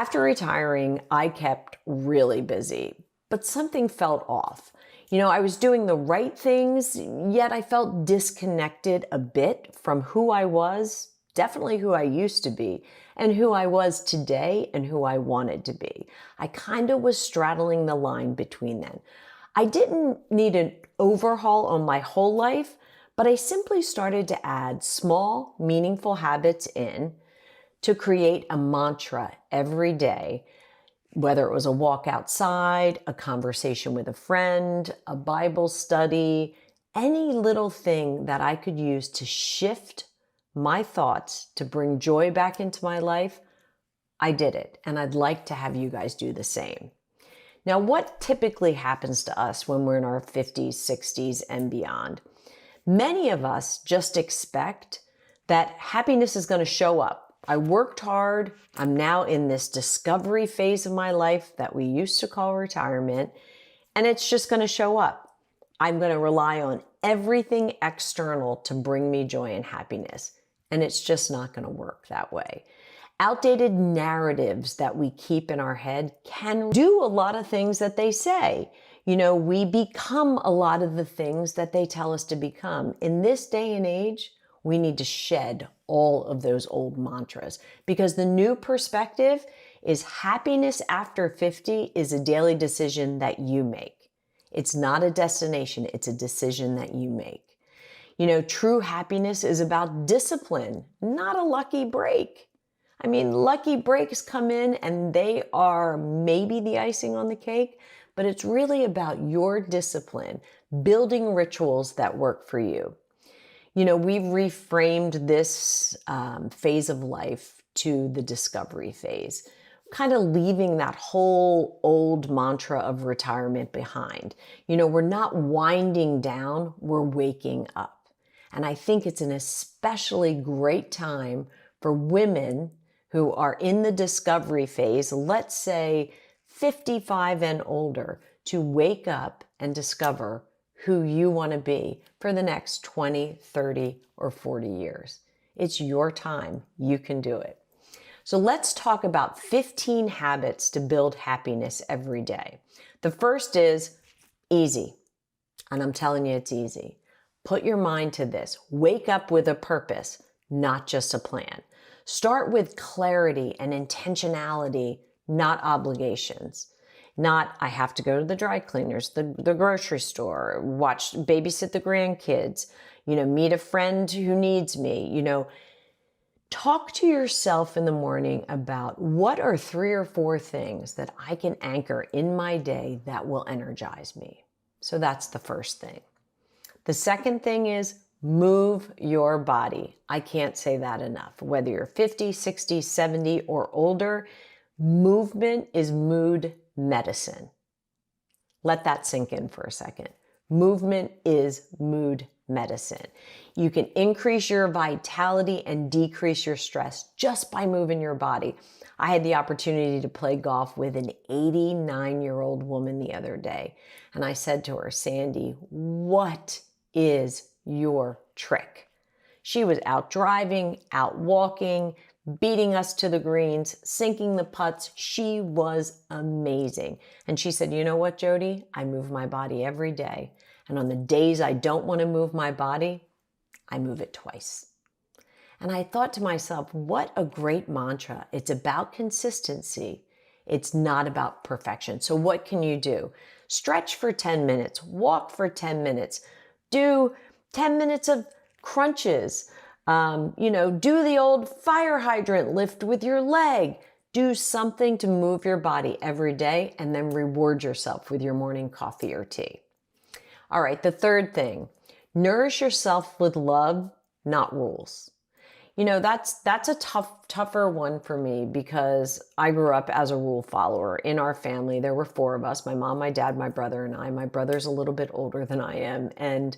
After retiring, I kept really busy, but something felt off. I was doing the right things, yet I felt disconnected a bit from who I was, definitely who I used to be, and who I was today and who I wanted to be. I kind of was straddling the line between them. I didn't need an overhaul on my whole life, but I simply started to add small, meaningful habits in to create a mantra every day, whether it was a walk outside, a conversation with a friend, a Bible study, any little thing that I could use to shift my thoughts to bring joy back into my life. I did it, and I'd like to have you guys do the same. Now, what typically happens to us when we're in our 50s, 60s, and beyond? Many of us just expect that happiness is going to show up. I worked hard. I'm now in this discovery phase of my life that we used to call retirement, and it's just going to show up. I'm going to rely on everything external to bring me joy and happiness, and it's just not going to work that way. Outdated narratives that we keep in our head can do a lot of things that they say. We become a lot of the things that they tell us to become. In this day and age, we need to shed all of those old mantras, because the new perspective is happiness after 50 is a daily decision that you make. It's not a destination. It's a decision that you make. True happiness is about discipline, not a lucky break. Lucky breaks come in and they are maybe the icing on the cake, but it's really about your discipline, building rituals that work for you. We've reframed this phase of life to the discovery phase, kind of leaving that whole old mantra of retirement behind. We're not winding down, we're waking up. And I think it's an especially great time for women who are in the discovery phase, let's say 55 and older, to wake up and discover who you want to be for the next 20, 30, or 40 years. It's your time. You can do it. So let's talk about 15 habits to build happiness every day. The first is easy. And I'm telling you, it's easy. Put your mind to this. Wake up with a purpose, not just a plan. Start with clarity and intentionality, not obligations. Not, I have to go to the dry cleaners, the grocery store, babysit the grandkids, meet a friend who needs me, Talk to yourself in the morning about what are 3 or 4 things that I can anchor in my day that will energize me. So that's the first thing. The second thing is move your body. I can't say that enough. Whether you're 50, 60, 70, or older, movement is mood medicine. Let that sink in for a second. Movement is mood medicine. You can increase your vitality and decrease your stress just by moving your body. I had the opportunity to play golf with an 89-year-old woman the other day, and I said to her, Sandy, what is your trick? She was out driving, out walking, beating us to the greens, sinking the putts. She was amazing. And she said, you know what, Jody? I move my body every day. And on the days I don't want to move my body, I move it twice. And I thought to myself, what a great mantra. It's about consistency. It's not about perfection. So what can you do? Stretch for 10 minutes, walk for 10 minutes, do 10 minutes of crunches, do the old fire hydrant lift with your leg. Do something to move your body every day and then reward yourself with your morning coffee or tea. All right, the third thing, nourish yourself with love, not rules. That's a tougher one for me because I grew up as a rule follower. In our family, there were 4 of us, my mom, my dad, my brother, and I. My brother's a little bit older than I am, and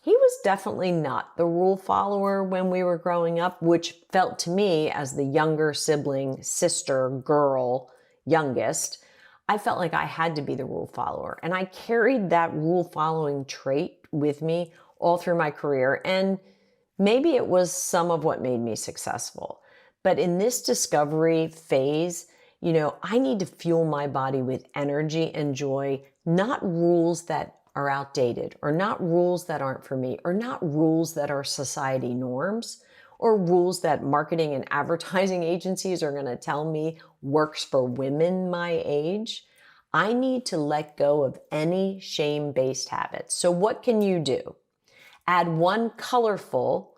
he was definitely not the rule follower when we were growing up, which felt to me as the younger sibling, sister, girl, youngest, I felt like I had to be the rule follower. And I carried that rule following trait with me all through my career. And maybe it was some of what made me successful. But in this discovery phase, I need to fuel my body with energy and joy, not rules that are outdated, or not rules that aren't for me, or not rules that are society norms, or rules that marketing and advertising agencies are going to tell me works for women my age. I need to let go of any shame-based habits. So what can you do? Add one colorful,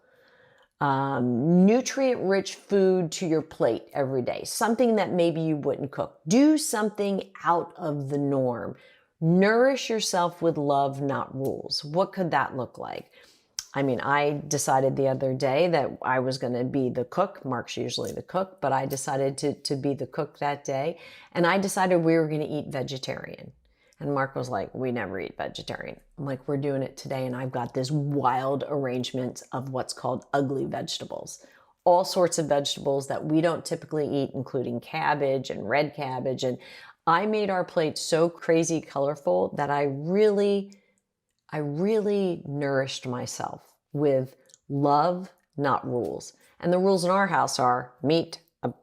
nutrient-rich food to your plate every day, something that maybe you wouldn't cook. Do something out of the norm. Nourish yourself with love, not rules. What could that look like? I mean, I decided the other day that I was going to be the cook. Mark's usually the cook, but I decided to be the cook that day. And I decided we were going to eat vegetarian. And Mark was like, we never eat vegetarian. I'm like, we're doing it today. And I've got this wild arrangement of what's called ugly vegetables. All sorts of vegetables that we don't typically eat, including cabbage and red cabbage. And I made our plate so crazy colorful that I really nourished myself with love, not rules. And the rules in our house are meat,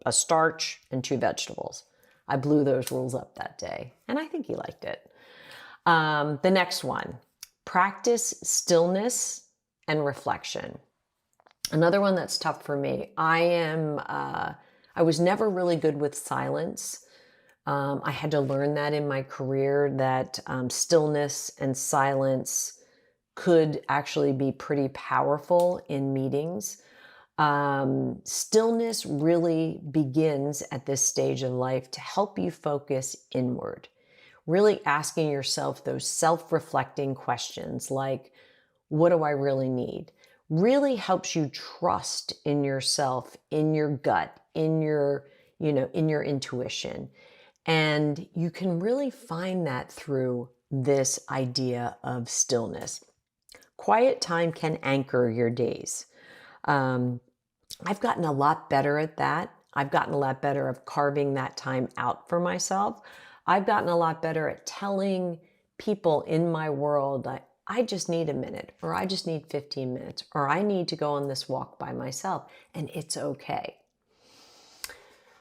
a starch, and 2 vegetables. I blew those rules up that day, and I think he liked it. The next one, practice stillness and reflection. Another one that's tough for me. I was never really good with silence. I had to learn that in my career, that stillness and silence could actually be pretty powerful in meetings. Stillness really begins at this stage of life to help you focus inward, really asking yourself those self-reflecting questions like, what do I really need? Really helps you trust in yourself, in your gut, in your intuition. And you can really find that through this idea of stillness. Quiet time can anchor your days. I've gotten a lot better at that. I've gotten a lot better of carving that time out for myself. I've gotten a lot better at telling people in my world, I just need a minute, or I just need 15 minutes, or I need to go on this walk by myself, and it's okay.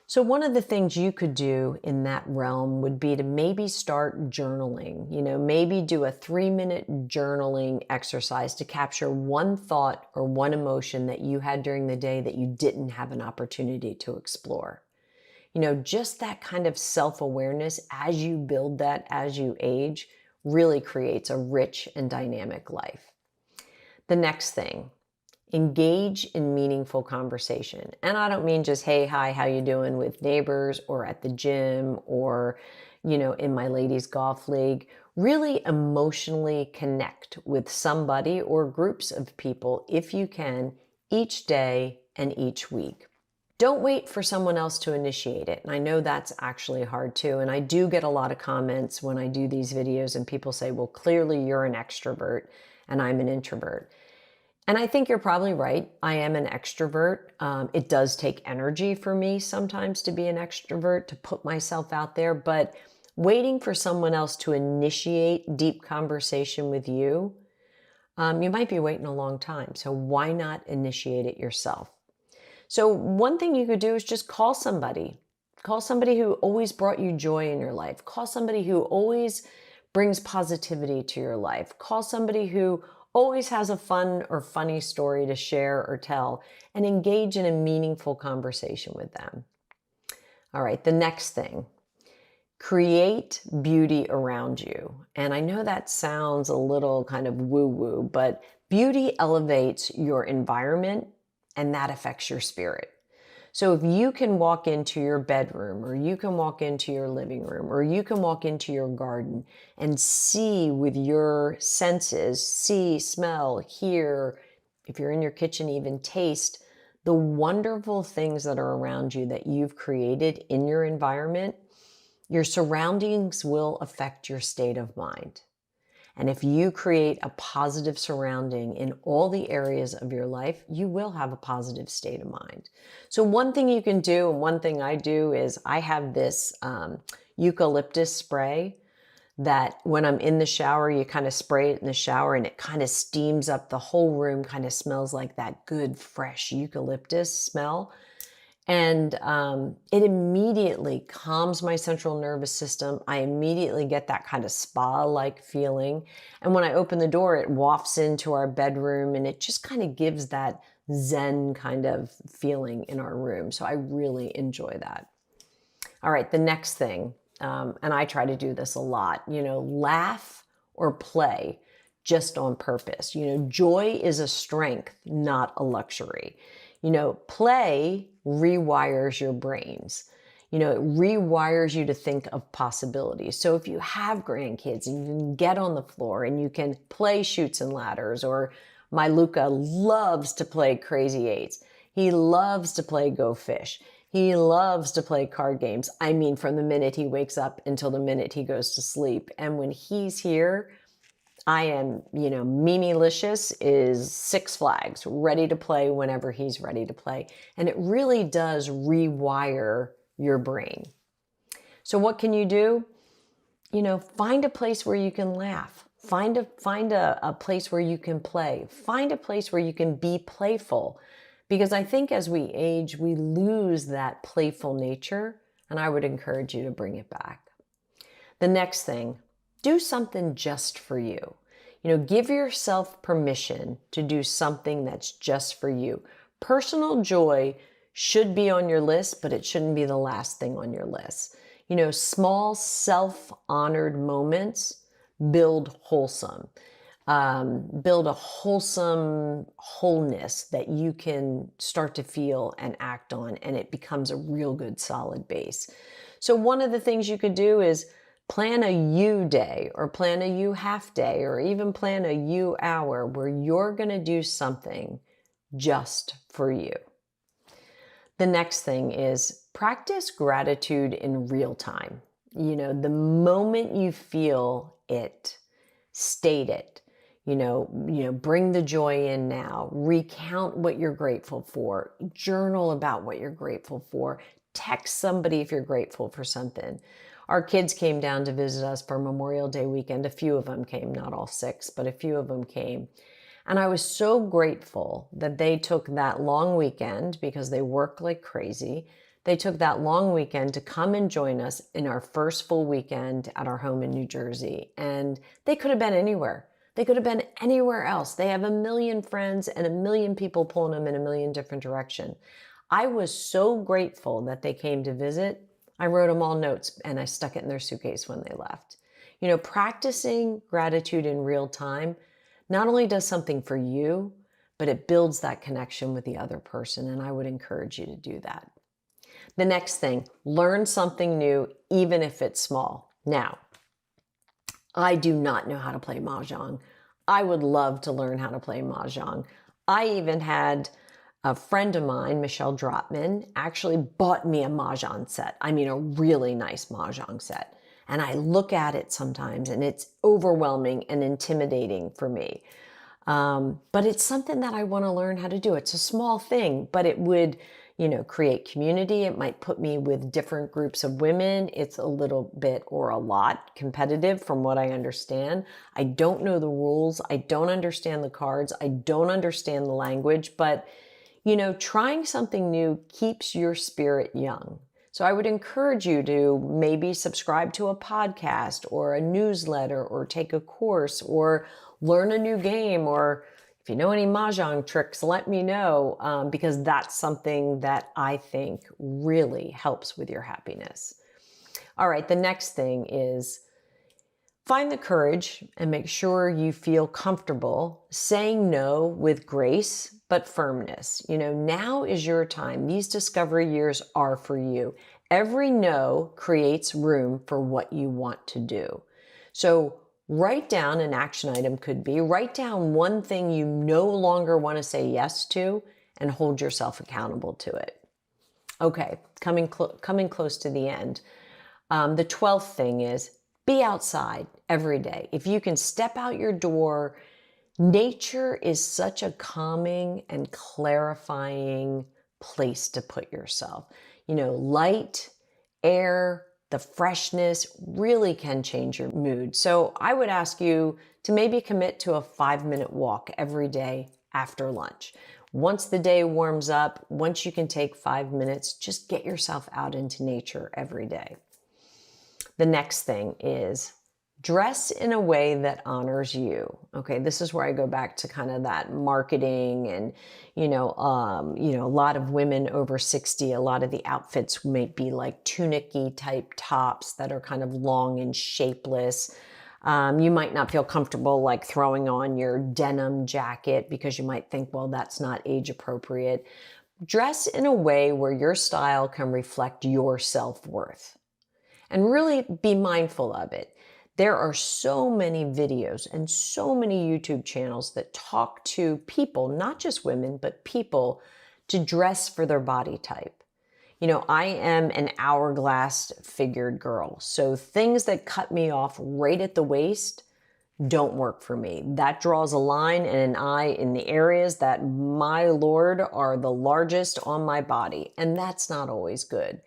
So one of the things you could do in that realm would be to maybe start journaling, maybe do a 3-minute journaling exercise to capture one thought or one emotion that you had during the day that you didn't have an opportunity to explore. Just that kind of self-awareness as you build that as you age really creates a rich and dynamic life. The next thing, engage in meaningful conversation. And I don't mean just, hey, hi, how you doing with neighbors or at the gym or, in my ladies golf league. Really emotionally connect with somebody or groups of people if you can each day and each week. Don't wait for someone else to initiate it. And I know that's actually hard too. And I do get a lot of comments when I do these videos and people say, well, clearly you're an extrovert and I'm an introvert. And I think you're probably right. I am an extrovert. It does take energy for me sometimes to be an extrovert, to put myself out there, but waiting for someone else to initiate deep conversation with you, you might be waiting a long time. So why not initiate it yourself? So one thing you could do is just call somebody. Call somebody who always brought you joy in your life. Call somebody who always brings positivity to your life. Call somebody who always has a fun or funny story to share or tell, and engage in a meaningful conversation with them. All right, the next thing, create beauty around you. And I know that sounds a little kind of woo-woo, but beauty elevates your environment and that affects your spirit. So if you can walk into your bedroom, or you can walk into your living room, or you can walk into your garden and see with your senses, see, smell, hear, if you're in your kitchen, even taste the wonderful things that are around you that you've created in your environment, your surroundings will affect your state of mind. And if you create a positive surrounding in all the areas of your life, you will have a positive state of mind. So one thing you can do, and one thing I do, is I have this eucalyptus spray that when I'm in the shower, you kind of spray it in the shower and it kind of steams up the whole room, kind of smells like that good, fresh eucalyptus smell. And it immediately calms my central nervous system. I immediately get that kind of spa-like feeling. And when I open the door, it wafts into our bedroom and it just kind of gives that Zen kind of feeling in our room. So I really enjoy that. All right, the next thing, and I try to do this a lot, laugh or play just on purpose. Joy is a strength, not a luxury. Play rewires your brains. It rewires you to think of possibilities. So if you have grandkids and you can get on the floor and you can play chutes and ladders, or my Luca loves to play crazy eights. He loves to play Go Fish. He loves to play card games. I mean, from the minute he wakes up until the minute he goes to sleep. And when he's here, I am, Mimi-licious is Six Flags, ready to play whenever he's ready to play. And it really does rewire your brain. So what can you do? Find a place where you can laugh. Find a place where you can play. Find a place where you can be playful. Because I think as we age, we lose that playful nature, and I would encourage you to bring it back. The next thing, do something just for you. Give yourself permission to do something that's just for you. Personal joy should be on your list, but it shouldn't be the last thing on your list. Small self-honored moments build a wholesome wholeness that you can start to feel and act on, and it becomes a real good solid base. So one of the things you could do is plan a you day, or plan a you half day, or even plan a you hour where you're going to do something just for you. The next thing is practice gratitude in real time. The moment you feel it, state it. Bring the joy in now. Recount what you're grateful for. Journal about what you're grateful for. Text somebody if you're grateful for something. Our kids came down to visit us for Memorial Day weekend. A few of them came, not all 6, but a few of them came. And I was so grateful that they took that long weekend, because they work like crazy. They took that long weekend to come and join us in our first full weekend at our home in New Jersey. And they could have been anywhere. They could have been anywhere else. They have a million friends and a million people pulling them in a million different directions. I was so grateful that they came to visit. I wrote them all notes and I stuck it in their suitcase when they left. Practicing gratitude in real time not only does something for you, but it builds that connection with the other person. And I would encourage you to do that. The next thing, learn something new, even if it's small. Now, I do not know how to play Mahjong. I would love to learn how to play Mahjong. I even had a friend of mine, Michelle Dropman, actually bought me a Mahjong set. I mean, a really nice Mahjong set. And I look at it sometimes and it's overwhelming and intimidating for me. But it's something that I want to learn how to do. It's a small thing, but it would, create community. It might put me with different groups of women. It's a little bit or a lot competitive from what I understand. I don't know the rules. I don't understand the cards. I don't understand the language, but trying something new keeps your spirit young. So I would encourage you to maybe subscribe to a podcast or a newsletter, or take a course, or learn a new game, or if you know any Mahjong tricks, let me know, because that's something that I think really helps with your happiness. All right, the next thing is find the courage and make sure you feel comfortable saying no with grace, but firmness. Now is your time. These discovery years are for you. Every no creates room for what you want to do. So write down an action item. Could be write down one thing you no longer want to say yes to and hold yourself accountable to it. Okay, coming close to the end. The 12th thing is be outside every day. If you can step out your door, nature is such a calming and clarifying place to put yourself. Light, air, the freshness really can change your mood. So I would ask you to maybe commit to a 5-minute walk every day after lunch. Once the day warms up, once you can take 5 minutes, just get yourself out into nature every day. The next thing is dress in a way that honors you. Okay, this is where I go back to kind of that marketing and, a lot of women over 60, a lot of the outfits may be like tunic-y type tops that are kind of long and shapeless. You might not feel comfortable like throwing on your denim jacket because you might think, well, that's not age appropriate. Dress in a way where your style can reflect your self-worth and really be mindful of it. There are so many videos and so many YouTube channels that talk to people, not just women, but people to dress for their body type. I am an hourglass figured girl. So things that cut me off right at the waist don't work for me. That draws a line and an eye in the areas that, my Lord, are the largest on my body. And that's not always good.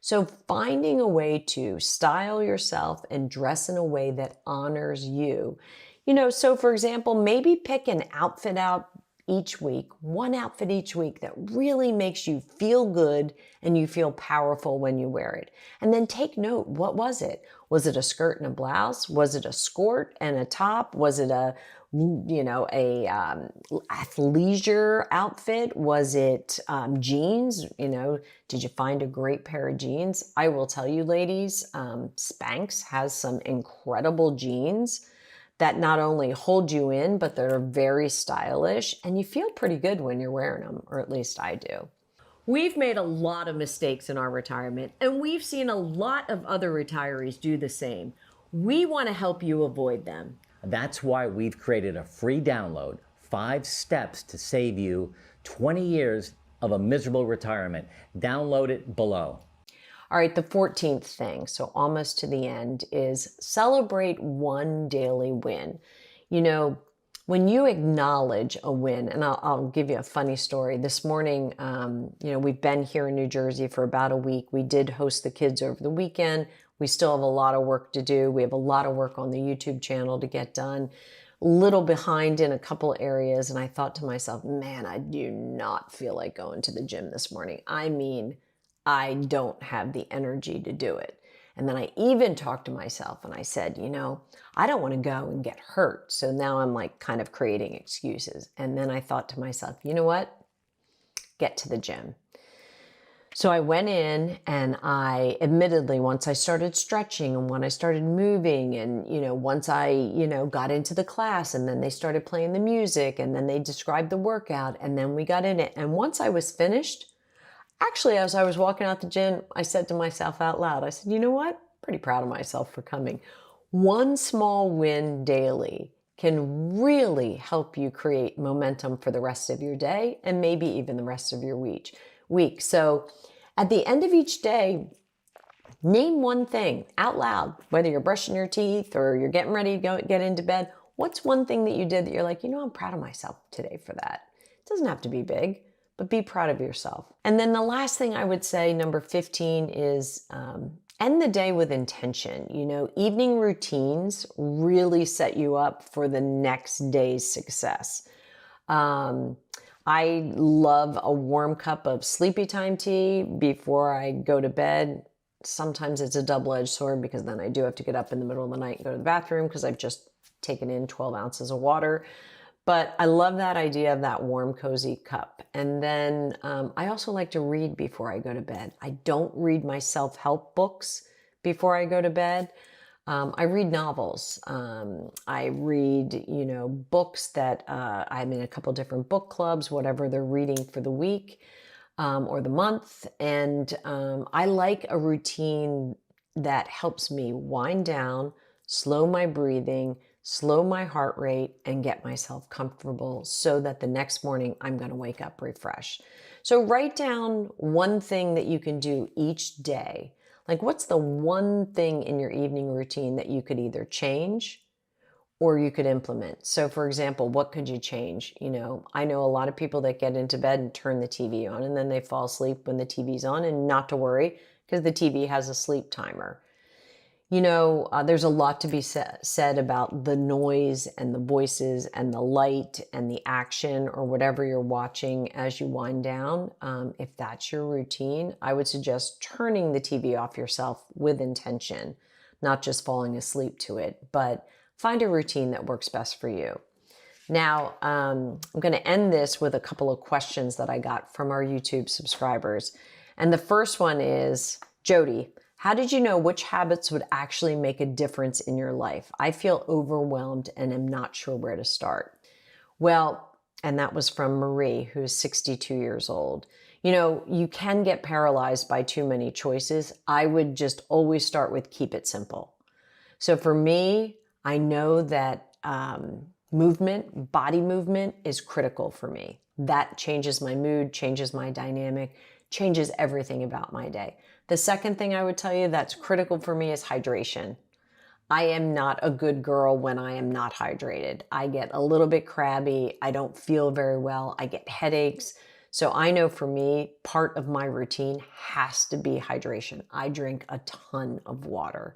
So finding a way to style yourself and dress in a way that honors you. So for example, maybe pick an outfit out each week, one outfit each week that really makes you feel good and you feel powerful when you wear it. And then take note, what was it? Was it a skirt and a blouse? Was it a skirt and a top? Was it a athleisure outfit? Was it jeans? Did you find a great pair of jeans? I will tell you, ladies, Spanx has some incredible jeans that not only hold you in, but they're very stylish and you feel pretty good when you're wearing them, or at least I do. We've made a lot of mistakes in our retirement, and we've seen a lot of other retirees do the same. We want to help you avoid them. That's why we've created a free download, 5 steps to save you 20 years of a miserable retirement. Download it below. All right, the 14th thing, so almost to the end, is celebrate one daily win. When you acknowledge a win, and I'll give you a funny story. This morning, we've been here in New Jersey for about a week. We did host the kids over the weekend. We still have a lot of work to do. We have a lot of work on the YouTube channel to get done. A little behind in a couple areas, and I thought to myself, man, I do not feel like going to the gym this morning. I mean, I don't have the energy to do it. And then I even talked to myself and I said, I don't want to go and get hurt. So now I'm like kind of creating excuses. And then I thought to myself, you know what? Get to the gym. So I went in and I admittedly, once I started stretching and when I started moving and, once I, got into the class and then they started playing the music and then they described the workout and then we got in it. And once I was finished, actually, as I was walking out the gym, I said to myself out loud, I said, you know what? Pretty proud of myself for coming. One small win daily can really help you create momentum for the rest of your day and maybe even the rest of your week. So at the end of each day, name one thing out loud, whether you're brushing your teeth or you're getting ready to get into bed. What's one thing that you did that you're like, I'm proud of myself today for that? It doesn't have to be big, but be proud of yourself. And then the last thing I would say, number 15, is end the day with intention. Evening routines really set you up for the next day's success. I love a warm cup of sleepy time tea before I go to bed. Sometimes it's a double-edged sword because then I do have to get up in the middle of the night and go to the bathroom because I've just taken in 12 ounces of water. But I love that idea of that warm, cozy cup. And then I also like to read before I go to bed. I don't read my self-help books before I go to bed. I read novels. I read, books that I'm in a couple different book clubs, whatever they're reading for the week or the month. And I like a routine that helps me wind down, slow my breathing, slow my heart rate, and get myself comfortable so that the next morning I'm going to wake up refreshed. So write down one thing that you can do each day. Like, what's the one thing in your evening routine that you could either change or you could implement? So for example, what could you change? I know a lot of people that get into bed and turn the TV on and then they fall asleep when the TV's on, and not to worry because the TV has a sleep timer. There's a lot to be said about the noise and the voices and the light and the action or whatever you're watching as you wind down. If that's your routine, I would suggest turning the TV off yourself with intention, not just falling asleep to it, but find a routine that works best for you. Now, I'm going to end this with a couple of questions that I got from our YouTube subscribers. And the first one is, Jody, how did you know which habits would actually make a difference in your life? I feel overwhelmed and am not sure where to start. Well, and that was from Marie, who's 62 years old. You can get paralyzed by too many choices. I would just always start with keep it simple. So for me, I know that body movement is critical for me. That changes my mood, changes my dynamic, changes everything about my day. The second thing I would tell you that's critical for me is hydration. I am not a good girl when I am not hydrated. I get a little bit crabby. I don't feel very well. I get headaches. So I know for me, part of my routine has to be hydration. I drink a ton of water.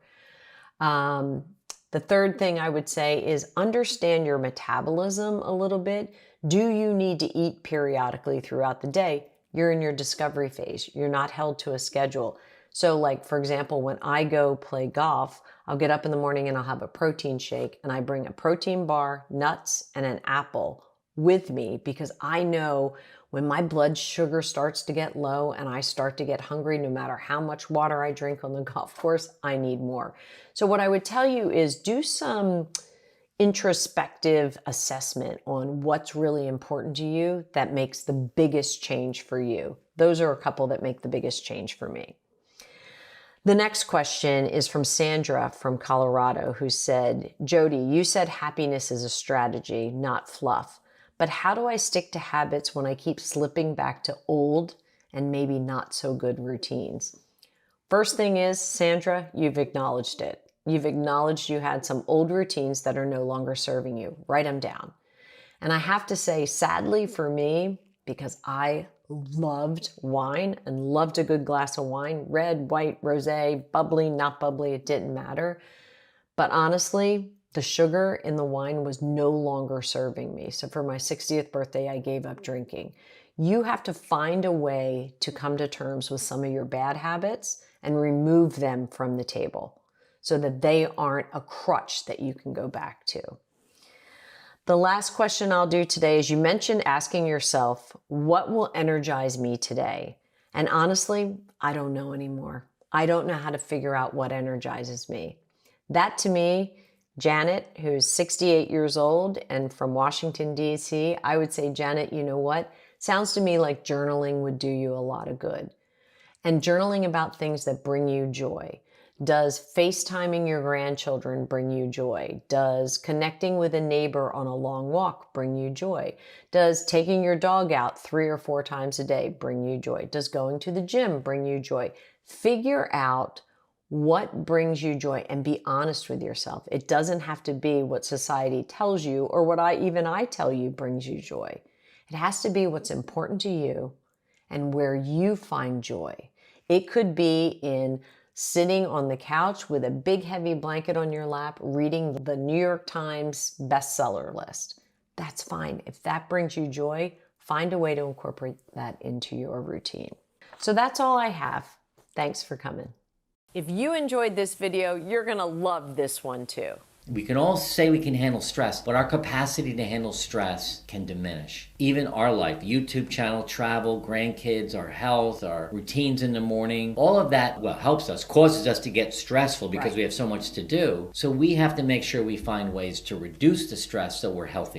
The third thing I would say is understand your metabolism a little bit. Do you need to eat periodically throughout the day? You're in your discovery phase. You're not held to a schedule. So like, for example, when I go play golf, I'll get up in the morning and I'll have a protein shake and I bring a protein bar, nuts, and an apple with me because I know when my blood sugar starts to get low and I start to get hungry, no matter how much water I drink on the golf course, I need more. So what I would tell you is do some introspective assessment on what's really important to you that makes the biggest change for you. Those are a couple that make the biggest change for me. The next question is from Sandra from Colorado, who said, Jody, you said happiness is a strategy, not fluff. But how do I stick to habits when I keep slipping back to old and maybe not so good routines? First thing is, Sandra, you've acknowledged it. You've acknowledged you had some old routines that are no longer serving you. Write them down. And I have to say, sadly for me, because I loved wine and loved a good glass of wine, red, white, rosé, bubbly, not bubbly, it didn't matter. But honestly, the sugar in the wine was no longer serving me. So for my 60th birthday, I gave up drinking. You have to find a way to come to terms with some of your bad habits and remove them from the table so that they aren't a crutch that you can go back to. The last question I'll do today is you mentioned asking yourself, what will energize me today? And honestly, I don't know anymore. I don't know how to figure out what energizes me. That to me, Janet, who's 68 years old and from Washington, D.C., I would say, Janet, you know what? Sounds to me like journaling would do you a lot of good. And journaling about things that bring you joy. Does FaceTiming your grandchildren bring you joy? Does connecting with a neighbor on a long walk bring you joy? Does taking your dog out 3 or 4 times a day bring you joy? Does going to the gym bring you joy? Figure out what brings you joy and be honest with yourself. It doesn't have to be what society tells you or what I tell you brings you joy. It has to be what's important to you and where you find joy. It could be in sitting on the couch with a big heavy blanket on your lap, reading the New York Times bestseller list. That's fine. If that brings you joy, find a way to incorporate that into your routine. So that's all I have. Thanks for coming. If you enjoyed this video, you're gonna love this one too. We can all say we can handle stress, but our capacity to handle stress can diminish. Even our life, YouTube channel, travel, grandkids, our health, our routines in the morning, all of that, well, helps us, causes us to get stressful because we have so much to do. So we have to make sure we find ways to reduce the stress so we're healthy.